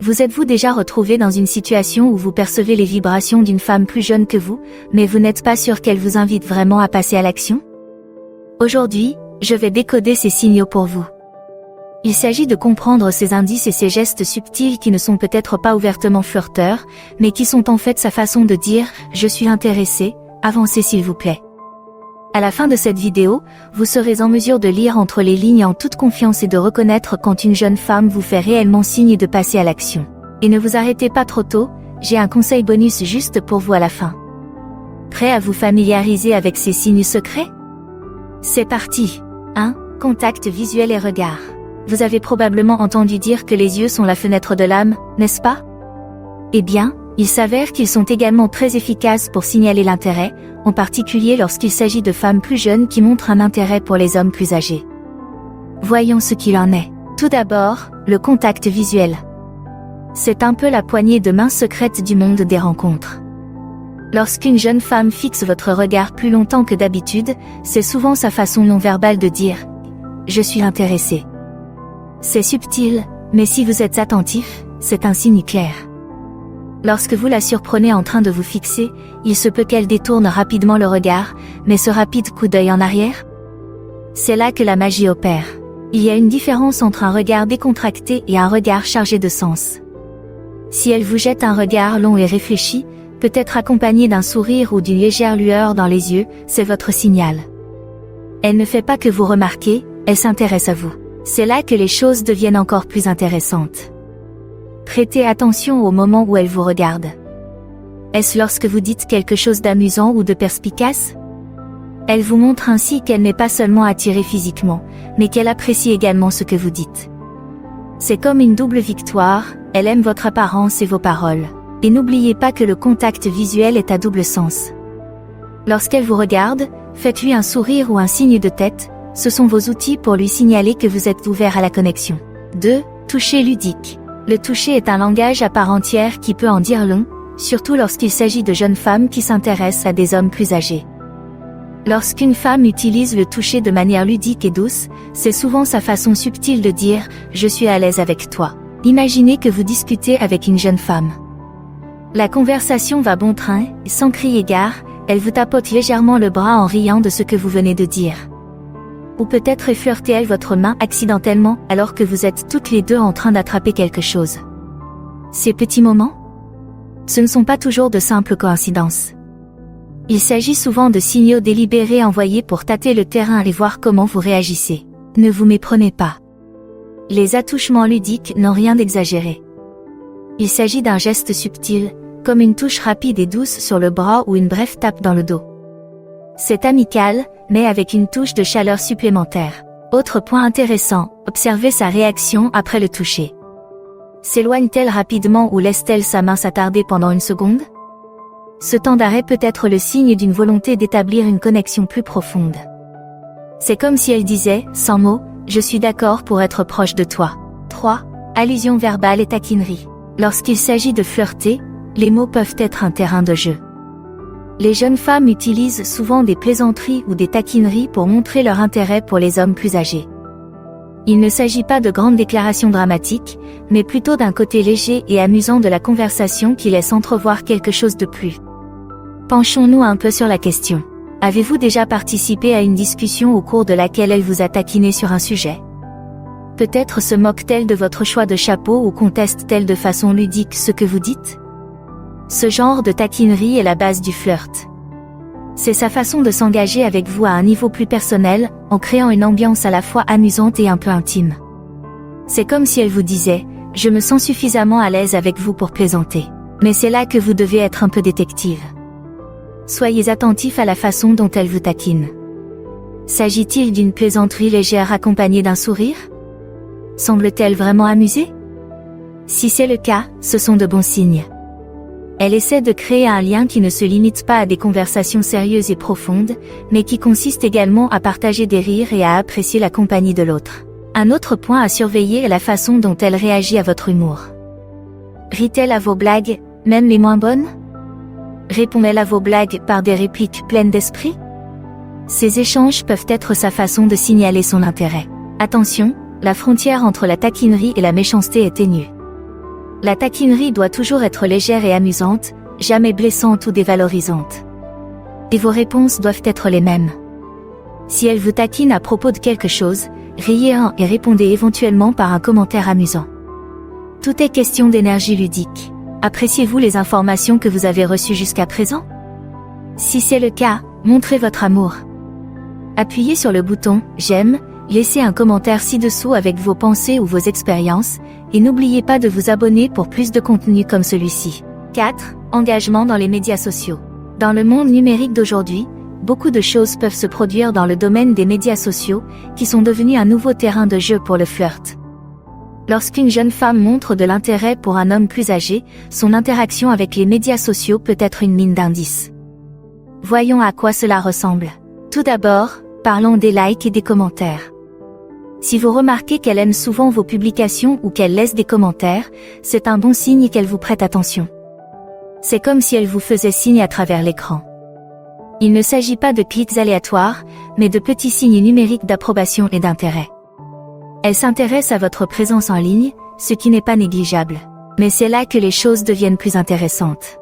Vous êtes-vous déjà retrouvé dans une situation où vous percevez les vibrations d'une femme plus jeune que vous, mais vous n'êtes pas sûr qu'elle vous invite vraiment à passer à l'action? Aujourd'hui, je vais décoder ces signaux pour vous. Il s'agit de comprendre ces indices et ces gestes subtils qui ne sont peut-être pas ouvertement flirteurs, mais qui sont en fait sa façon de dire « Je suis intéressé, avancez s'il vous plaît ». À la fin de cette vidéo, vous serez en mesure de lire entre les lignes en toute confiance et de reconnaître quand une jeune femme vous fait réellement signe de passer à l'action. Et ne vous arrêtez pas trop tôt, j'ai un conseil bonus juste pour vous à la fin. Prêt à vous familiariser avec ces signes secrets? C'est parti. 1. Contact visuel et regard. Vous avez probablement entendu dire que les yeux sont la fenêtre de l'âme, n'est-ce pas? Eh bien, il s'avère qu'ils sont également très efficaces pour signaler l'intérêt, en particulier lorsqu'il s'agit de femmes plus jeunes qui montrent un intérêt pour les hommes plus âgés. Voyons ce qu'il en est. Tout d'abord, le contact visuel. C'est un peu la poignée de main secrète du monde des rencontres. Lorsqu'une jeune femme fixe votre regard plus longtemps que d'habitude, c'est souvent sa façon non verbale de dire « Je suis intéressé ». C'est subtil, mais si vous êtes attentif, c'est un signe clair. Lorsque vous la surprenez en train de vous fixer, il se peut qu'elle détourne rapidement le regard, mais ce rapide coup d'œil en arrière? C'est là que la magie opère. Il y a une différence entre un regard décontracté et un regard chargé de sens. Si elle vous jette un regard long et réfléchi, peut-être accompagné d'un sourire ou d'une légère lueur dans les yeux, c'est votre signal. Elle ne fait pas que vous remarquer, elle s'intéresse à vous. C'est là que les choses deviennent encore plus intéressantes. Prêtez attention au moment où elle vous regarde. Est-ce lorsque vous dites quelque chose d'amusant ou de perspicace? Elle vous montre ainsi qu'elle n'est pas seulement attirée physiquement, mais qu'elle apprécie également ce que vous dites. C'est comme une double victoire, elle aime votre apparence et vos paroles. Et n'oubliez pas que le contact visuel est à double sens. Lorsqu'elle vous regarde, faites-lui un sourire ou un signe de tête, ce sont vos outils pour lui signaler que vous êtes ouvert à la connexion. 2. Toucher ludique. Le toucher est un langage à part entière qui peut en dire long, surtout lorsqu'il s'agit de jeunes femmes qui s'intéressent à des hommes plus âgés. Lorsqu'une femme utilise le toucher de manière ludique et douce, c'est souvent sa façon subtile de dire « Je suis à l'aise avec toi ». Imaginez que vous discutez avec une jeune femme. La conversation va bon train, sans crier gare, elle vous tapote légèrement le bras en riant de ce que vous venez de dire. Ou peut-être effleurte-t-elle votre main accidentellement alors que vous êtes toutes les deux en train d'attraper quelque chose. Ces petits moments? Ce ne sont pas toujours de simples coïncidences. Il s'agit souvent de signaux délibérés envoyés pour tâter le terrain et voir comment vous réagissez. Ne vous méprenez pas. Les attouchements ludiques n'ont rien d'exagéré. Il s'agit d'un geste subtil, comme une touche rapide et douce sur le bras ou une brève tape dans le dos. C'est amical, mais avec une touche de chaleur supplémentaire. Autre point intéressant, observez sa réaction après le toucher. S'éloigne-t-elle rapidement ou laisse-t-elle sa main s'attarder pendant une seconde? Ce temps d'arrêt peut être le signe d'une volonté d'établir une connexion plus profonde. C'est comme si elle disait, sans mots, « Je suis d'accord pour être proche de toi ». 3. Allusion verbale et taquinerie. Lorsqu'il s'agit de flirter, les mots peuvent être un terrain de jeu. Les jeunes femmes utilisent souvent des plaisanteries ou des taquineries pour montrer leur intérêt pour les hommes plus âgés. Il ne s'agit pas de grandes déclarations dramatiques, mais plutôt d'un côté léger et amusant de la conversation qui laisse entrevoir quelque chose de plus. Penchons-nous un peu sur la question. Avez-vous déjà participé à une discussion au cours de laquelle elle vous a taquiné sur un sujet? Peut-être se moque-t-elle de votre choix de chapeau ou conteste-t-elle de façon ludique ce que vous dites? Ce genre de taquinerie est la base du flirt. C'est sa façon de s'engager avec vous à un niveau plus personnel, en créant une ambiance à la fois amusante et un peu intime. C'est comme si elle vous disait « Je me sens suffisamment à l'aise avec vous pour plaisanter ». Mais c'est là que vous devez être un peu détective. Soyez attentif à la façon dont elle vous taquine. S'agit-il d'une plaisanterie légère accompagnée d'un sourire? Semble-t-elle vraiment amusée? Si c'est le cas, ce sont de bons signes. Elle essaie de créer un lien qui ne se limite pas à des conversations sérieuses et profondes, mais qui consiste également à partager des rires et à apprécier la compagnie de l'autre. Un autre point à surveiller est la façon dont elle réagit à votre humour. Rit-elle à vos blagues, même les moins bonnes? Répond-elle à vos blagues par des répliques pleines d'esprit? Ces échanges peuvent être sa façon de signaler son intérêt. Attention, la frontière entre la taquinerie et la méchanceté est ténue. La taquinerie doit toujours être légère et amusante, jamais blessante ou dévalorisante. Et vos réponses doivent être les mêmes. Si elle vous taquine à propos de quelque chose, riez-en et répondez éventuellement par un commentaire amusant. Tout est question d'énergie ludique. Appréciez-vous les informations que vous avez reçues jusqu'à présent? Si c'est le cas, montrez votre amour. Appuyez sur le bouton « J'aime », laissez un commentaire ci-dessous avec vos pensées ou vos expériences, et n'oubliez pas de vous abonner pour plus de contenu comme celui-ci. 4. Engagement dans les médias sociaux. Dans le monde numérique d'aujourd'hui, beaucoup de choses peuvent se produire dans le domaine des médias sociaux, qui sont devenus un nouveau terrain de jeu pour le flirt. Lorsqu'une jeune femme montre de l'intérêt pour un homme plus âgé, son interaction avec les médias sociaux peut être une mine d'indices. Voyons à quoi cela ressemble. Tout d'abord, parlons des likes et des commentaires. Si vous remarquez qu'elle aime souvent vos publications ou qu'elle laisse des commentaires, c'est un bon signe qu'elle vous prête attention. C'est comme si elle vous faisait signe à travers l'écran. Il ne s'agit pas de clics aléatoires, mais de petits signes numériques d'approbation et d'intérêt. Elle s'intéresse à votre présence en ligne, ce qui n'est pas négligeable. Mais c'est là que les choses deviennent plus intéressantes.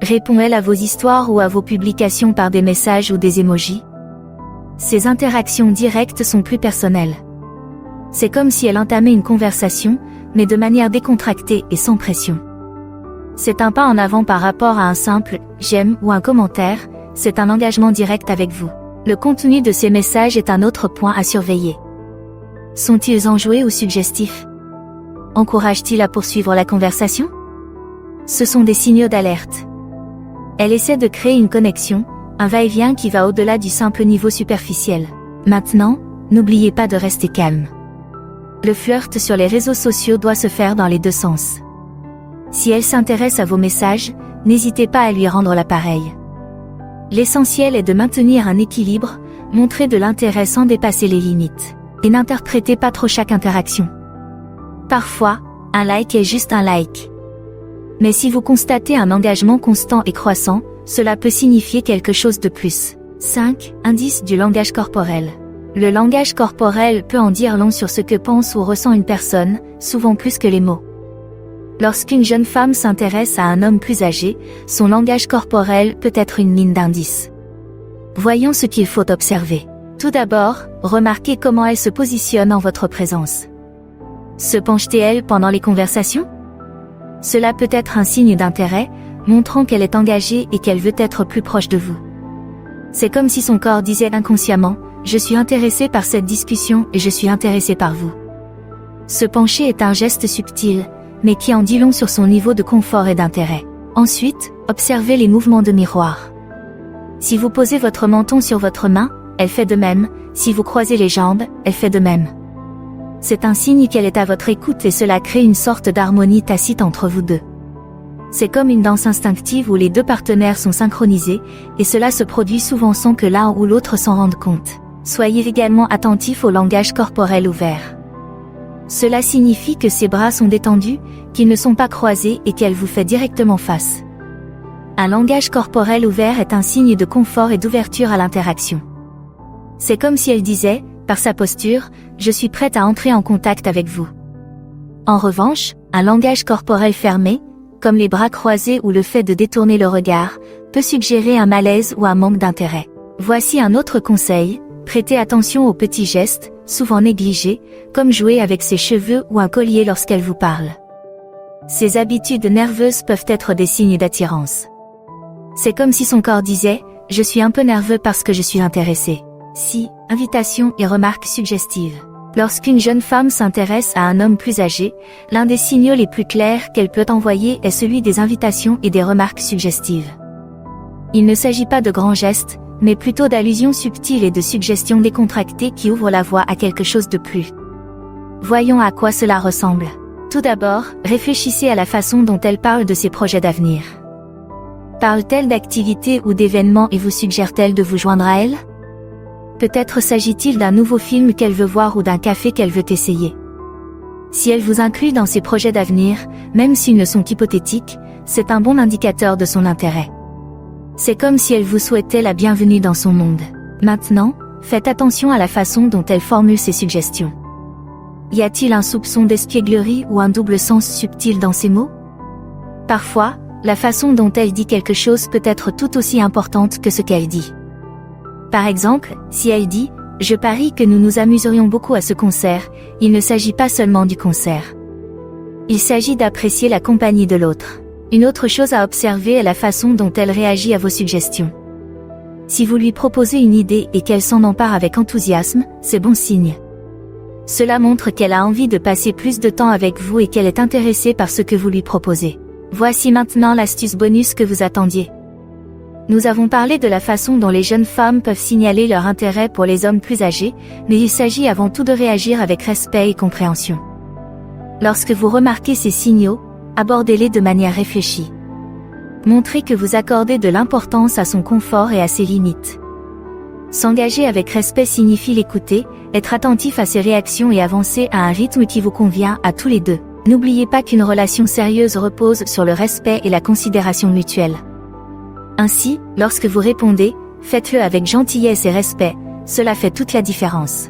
Répond-elle à vos histoires ou à vos publications par des messages ou des emojis? Ces interactions directes sont plus personnelles. C'est comme si elle entamait une conversation, mais de manière décontractée et sans pression. C'est un pas en avant par rapport à un simple « j'aime » ou un commentaire, c'est un engagement direct avec vous. Le contenu de ces messages est un autre point à surveiller. Sont-ils enjoués ou suggestifs? Encouragent-ils à poursuivre la conversation? Ce sont des signaux d'alerte. Elle essaie de créer une connexion, un va-et-vient qui va au-delà du simple niveau superficiel. Maintenant, n'oubliez pas de rester calme. Le flirt sur les réseaux sociaux doit se faire dans les deux sens. Si elle s'intéresse à vos messages, n'hésitez pas à lui rendre l'appareil. L'essentiel est de maintenir un équilibre, montrer de l'intérêt sans dépasser les limites. Et n'interprétez pas trop chaque interaction. Parfois, un like est juste un like. Mais si vous constatez un engagement constant et croissant, cela peut signifier quelque chose de plus. 5. Indice du langage corporel. Le langage corporel peut en dire long sur ce que pense ou ressent une personne, souvent plus que les mots. Lorsqu'une jeune femme s'intéresse à un homme plus âgé, son langage corporel peut être une mine d'indices. Voyons ce qu'il faut observer. Tout d'abord, remarquez comment elle se positionne en votre présence. Se penche-t-elle pendant les conversations? Cela peut être un signe d'intérêt, montrant qu'elle est engagée et qu'elle veut être plus proche de vous. C'est comme si son corps disait inconsciemment « Je suis intéressé par cette discussion et je suis intéressé par vous ». Se pencher est un geste subtil, mais qui en dit long sur son niveau de confort et d'intérêt. Ensuite, observez les mouvements de miroir. Si vous posez votre menton sur votre main, elle fait de même, si vous croisez les jambes, elle fait de même. C'est un signe qu'elle est à votre écoute et cela crée une sorte d'harmonie tacite entre vous deux. C'est comme une danse instinctive où les deux partenaires sont synchronisés, et cela se produit souvent sans que l'un ou l'autre s'en rende compte. Soyez également attentif au langage corporel ouvert. Cela signifie que ses bras sont détendus, qu'ils ne sont pas croisés et qu'elle vous fait directement face. Un langage corporel ouvert est un signe de confort et d'ouverture à l'interaction. C'est comme si elle disait, par sa posture, « Je suis prête à entrer en contact avec vous ». En revanche, un langage corporel fermé, comme les bras croisés ou le fait de détourner le regard, peut suggérer un malaise ou un manque d'intérêt. Voici un autre conseil, prêtez attention aux petits gestes, souvent négligés, comme jouer avec ses cheveux ou un collier lorsqu'elle vous parle. Ces habitudes nerveuses peuvent être des signes d'attirance. C'est comme si son corps disait, « Je suis un peu nerveux parce que je suis intéressé ». Si, invitation et remarques suggestives. Lorsqu'une jeune femme s'intéresse à un homme plus âgé, l'un des signaux les plus clairs qu'elle peut envoyer est celui des invitations et des remarques suggestives. Il ne s'agit pas de grands gestes, mais plutôt d'allusions subtiles et de suggestions décontractées qui ouvrent la voie à quelque chose de plus. Voyons à quoi cela ressemble. Tout d'abord, réfléchissez à la façon dont elle parle de ses projets d'avenir. Parle-t-elle d'activités ou d'événements et vous suggère-t-elle de vous joindre à elle? Peut-être s'agit-il d'un nouveau film qu'elle veut voir ou d'un café qu'elle veut essayer. Si elle vous inclut dans ses projets d'avenir, même s'ils ne sont qu'hypothétiques, c'est un bon indicateur de son intérêt. C'est comme si elle vous souhaitait la bienvenue dans son monde. Maintenant, faites attention à la façon dont elle formule ses suggestions. Y a-t-il un soupçon d'espièglerie ou un double sens subtil dans ces mots? Parfois, la façon dont elle dit quelque chose peut être tout aussi importante que ce qu'elle dit. Par exemple, si elle dit « Je parie que nous nous amuserions beaucoup à ce concert », il ne s'agit pas seulement du concert. Il s'agit d'apprécier la compagnie de l'autre. Une autre chose à observer est la façon dont elle réagit à vos suggestions. Si vous lui proposez une idée et qu'elle s'en empare avec enthousiasme, c'est bon signe. Cela montre qu'elle a envie de passer plus de temps avec vous et qu'elle est intéressée par ce que vous lui proposez. Voici maintenant l'astuce bonus que vous attendiez. Nous avons parlé de la façon dont les jeunes femmes peuvent signaler leur intérêt pour les hommes plus âgés, mais il s'agit avant tout de réagir avec respect et compréhension. Lorsque vous remarquez ces signaux, abordez-les de manière réfléchie. Montrez que vous accordez de l'importance à son confort et à ses limites. S'engager avec respect signifie l'écouter, être attentif à ses réactions et avancer à un rythme qui vous convient à tous les deux. N'oubliez pas qu'une relation sérieuse repose sur le respect et la considération mutuelle. Ainsi, lorsque vous répondez, faites-le avec gentillesse et respect, cela fait toute la différence.